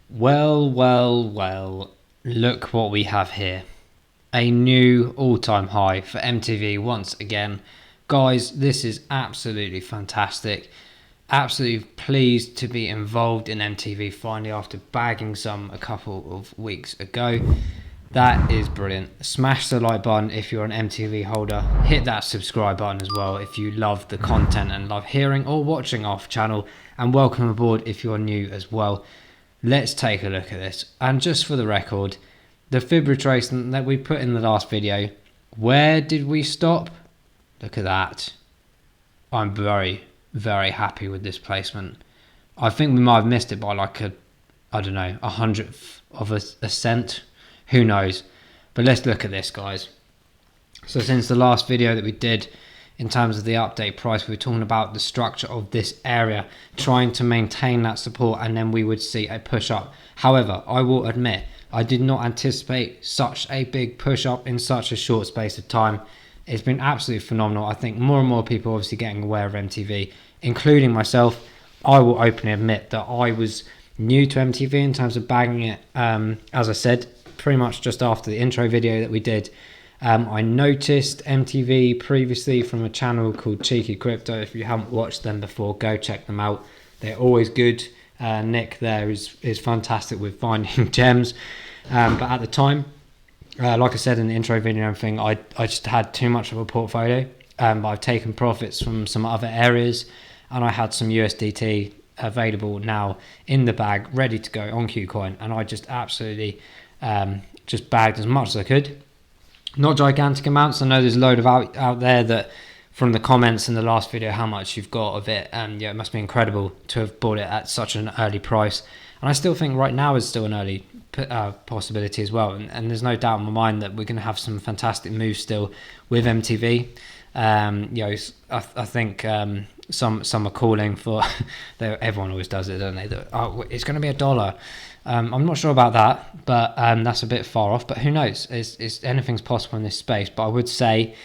Well, look what we have here. A new all-time high for MTV once again. Guys, this is absolutely fantastic. Absolutely pleased to be involved in MTV finally after bagging some a couple of weeks ago. That is brilliant. Smash the like button if you're an MTV holder. Hit that subscribe button as well if you love the content and love hearing or watching off channel. And welcome aboard if you're new as well. Let's take a look at this. And just for the record, the fib retracement that we put in the last video, where did we stop? Look at that. I'm very happy with this placement. I think we might have missed it by like a hundredth of a cent. Who knows? But let's look at this, guys. So since the last video that we did in terms of the update price, we were talking about the structure of this area, trying to maintain that support, and then we would see a push up. However, I will admit, I did not anticipate such a big push up in such a short space of time. It's been absolutely phenomenal. I think more and more people are obviously getting aware of MTV, including myself. I will openly admit that I was new to MTV in terms of bagging it, as I said, pretty much just after the intro video that we did. I noticed MTV previously from a channel called Cheeky Crypto. If you haven't watched them before, go check them out. They're always good. Nick there is fantastic with finding gems. But at the time, like I said in the intro video and everything, I just had too much of a portfolio. But I've taken profits from some other areas, and I had some USDT available now in the bag, ready to go on KuCoin, and I just absolutely just bagged as much as I could. Not gigantic amounts. I know there's a load of out there that from the comments in the last video how much you've got of it, and yeah, it must be incredible to have bought it at such an early price. And I still think right now is still an early possibility as well, and there's no doubt in my mind that we're going to have some fantastic moves still with MTV. I think some are calling for everyone always does it, don't they, that it's going to be $1. I'm not sure about that, but that's a bit far off, but who knows? It's anything's possible in this space. But I would say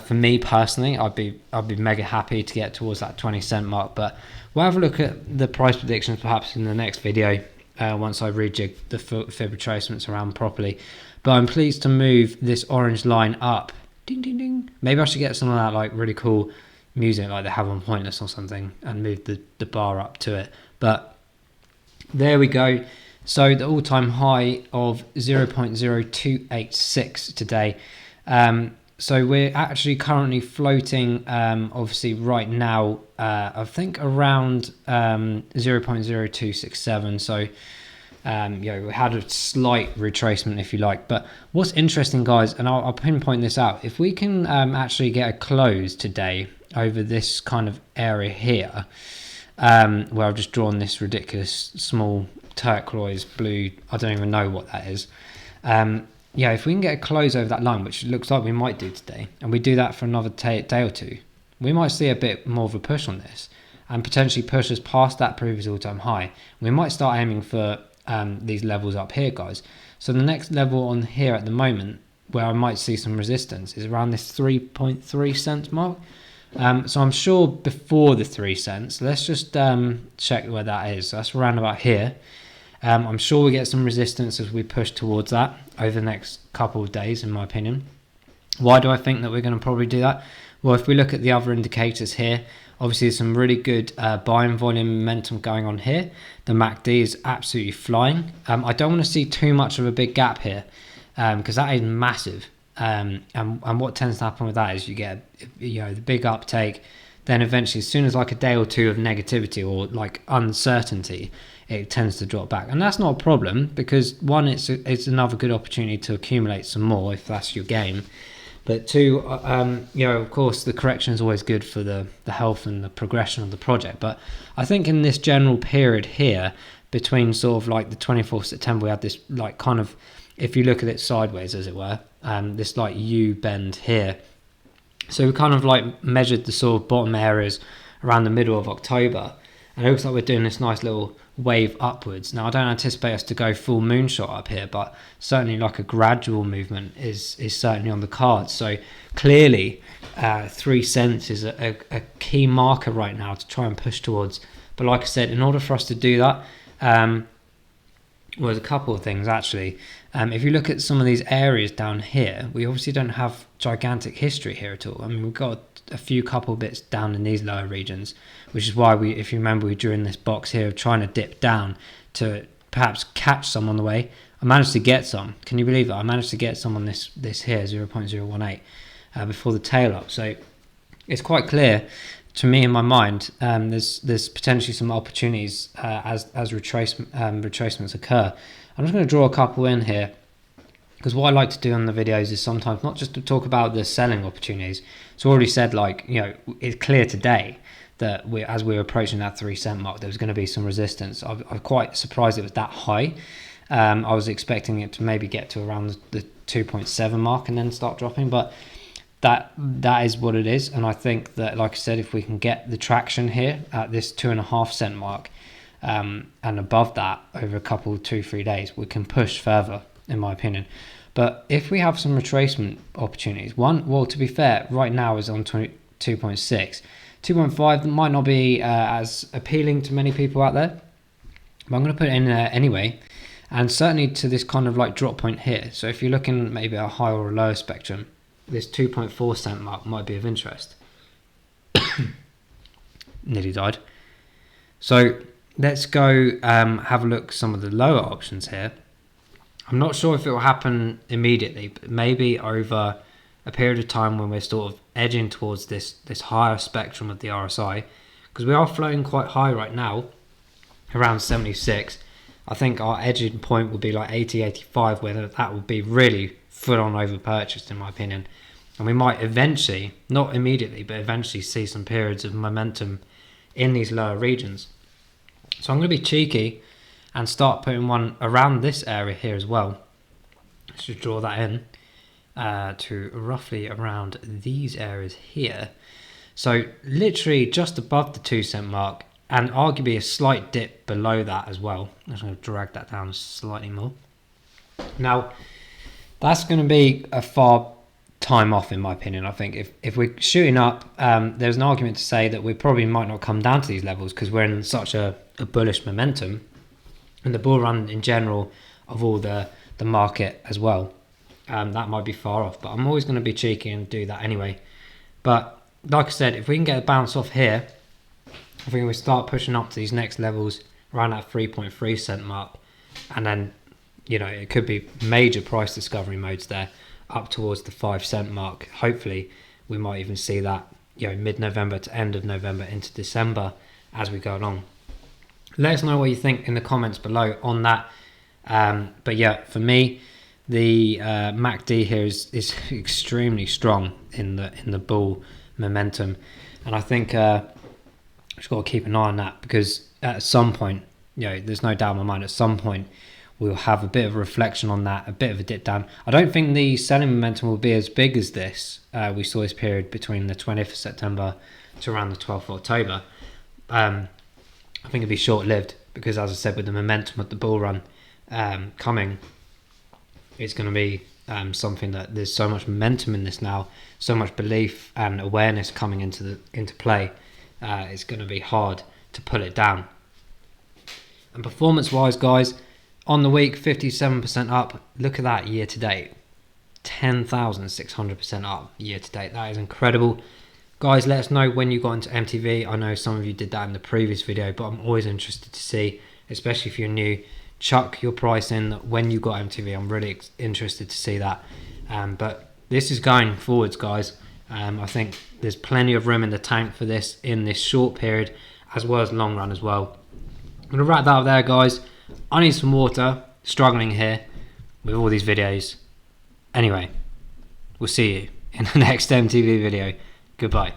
for me personally, I'd be mega happy to get towards that 20 cent mark. But we'll have a look at the price predictions perhaps in the next video once I rejig the fib retracements around properly. But I'm pleased to move this orange line up. Ding ding ding. Maybe I should get some of that like really cool music like they have on Pointless or something and move the bar up to it. But there we go. So the all-time high of 0.0286 today. So we're actually currently floating, obviously right now, I think around 0.0267. So we had a slight retracement, if you like. But what's interesting, guys, and I'll pinpoint this out, if we can actually get a close today over this kind of area here, where I've just drawn this ridiculous small turquoise blue, I don't even know what that is. If we can get a close over that line, which looks like we might do today, and we do that for another day or two, we might see a bit more of a push on this and potentially push us past that previous all-time high. We might start aiming for these levels up here, guys. So the next level on here at the moment where I might see some resistance is around this 3.3 cents mark. So I'm sure before the 3 cents, let's just check where that is. So that's around about here. I'm sure we get some resistance as we push towards that over the next couple of days, in my opinion. Why do I think that we're going to probably do that? Well, if we look at the other indicators here, obviously there's some really good buying volume momentum going on here. The MACD is absolutely flying. I don't want to see too much of a big gap here because that is massive. And what tends to happen with that is you get the big uptake, then eventually as soon as like a day or two of negativity or like uncertainty, it tends to drop back. And that's not a problem because one, it's another good opportunity to accumulate some more if that's your game. But two, of course the correction is always good for the health and the progression of the project. But I think in this general period here between sort of like the 24th September, we had this like kind of, if you look at it sideways as it were, this like U bend here. So we kind of like measured the sort of bottom areas around the middle of October, and it looks like we're doing this nice little wave upwards. Now I don't anticipate us to go full moonshot up here, but certainly like a gradual movement is certainly on the cards. So clearly 3 cents is a key marker right now to try and push towards. But like I said, in order for us to do that, Well, there's a couple of things actually. If you look at some of these areas down here, we obviously don't have gigantic history here at all. I mean, we've got a few couple bits down in these lower regions, which is why we, if you remember, we drew in this box here of trying to dip down to perhaps catch some on the way. I managed to get some. Can you believe it? I managed to get some on this here, 0.018, before the tail up. So it's quite clear to me in my mind. There's potentially some opportunities as retracements occur. I'm just going to draw a couple in here, because what I like to do on the videos is sometimes not just to talk about the selling opportunities. So I already said, like, you know, it's clear today that as we were approaching that 3 cent mark, there was going to be some resistance. I'm quite surprised it was that high. I was expecting it to maybe get to around the 2.7 mark and then start dropping, but that is what it is. And I think that, like I said, if we can get the traction here at this 2.5 cent mark and above that over a couple 2-3 days, we can push further, in my opinion. But if we have some retracement opportunities, well, to be fair, right now is on 2.6, 2.5 might not be as appealing to many people out there, but I'm going to put it in there anyway. And certainly to this kind of like drop point here. So if you're looking maybe at a higher or a lower spectrum, this 2.4 cent mark might be of interest. Nearly died. So let's go have a look at some of the lower options here. I'm not sure if it will happen immediately, but maybe over a period of time when we're sort of edging towards this higher spectrum of the RSI, because we are floating quite high right now, around 76. I think our edging point would be like 80, 85, where that would be really full on over purchased, in my opinion. And we might eventually, not immediately, but eventually see some periods of momentum in these lower regions. So I'm going to be cheeky and start putting one around this area here as well. Let's just draw that in to roughly around these areas here. So literally just above the 2 cent mark, and arguably a slight dip below that as well. I'm just going to drag that down slightly more. Now, that's going to be a far time off, in my opinion. I think if we're shooting up, there's an argument to say that we probably might not come down to these levels because we're in such a bullish momentum, and the bull run in general of all the market as well. That might be far off, but I'm always going to be cheeky and do that anyway. But like I said, if we can get a bounce off here, I think we start pushing up to these next levels around that 3.3 cent mark, and then, you know, it could be major price discovery modes there up towards the 5 cent mark. Hopefully we might even see that, you know, mid-November to end of November into December as we go along. Let us know what you think in the comments below on that. But yeah, for me, the MACD here is extremely strong in the bull momentum, and I think just got to keep an eye on that, because at some point, you know, there's no doubt in my mind, at some point we'll have a bit of a reflection on that, a bit of a dip down. I don't think the selling momentum will be as big as this. We saw this period between the 20th of September to around the 12th of October. I think it'll be short-lived, because as I said, with the momentum of the bull run coming, it's going to be something that there's so much momentum in this now, so much belief and awareness coming into play. It's going to be hard to pull it down. And performance wise, guys, on the week, 57% up. Look at that year to date, 10,600% up year to date. That is incredible. Guys, let us know when you got into MTV. I know some of you did that in the previous video, but I'm always interested to see, especially if you're new, chuck your price in when you got MTV. I'm really interested to see that. But this is going forwards, guys. I think there's plenty of room in the tank for this in this short period, as well as long run as well. I'm going to wrap that up there, guys. I need some water. Struggling here with all these videos. Anyway, we'll see you in the next MTV video. Goodbye.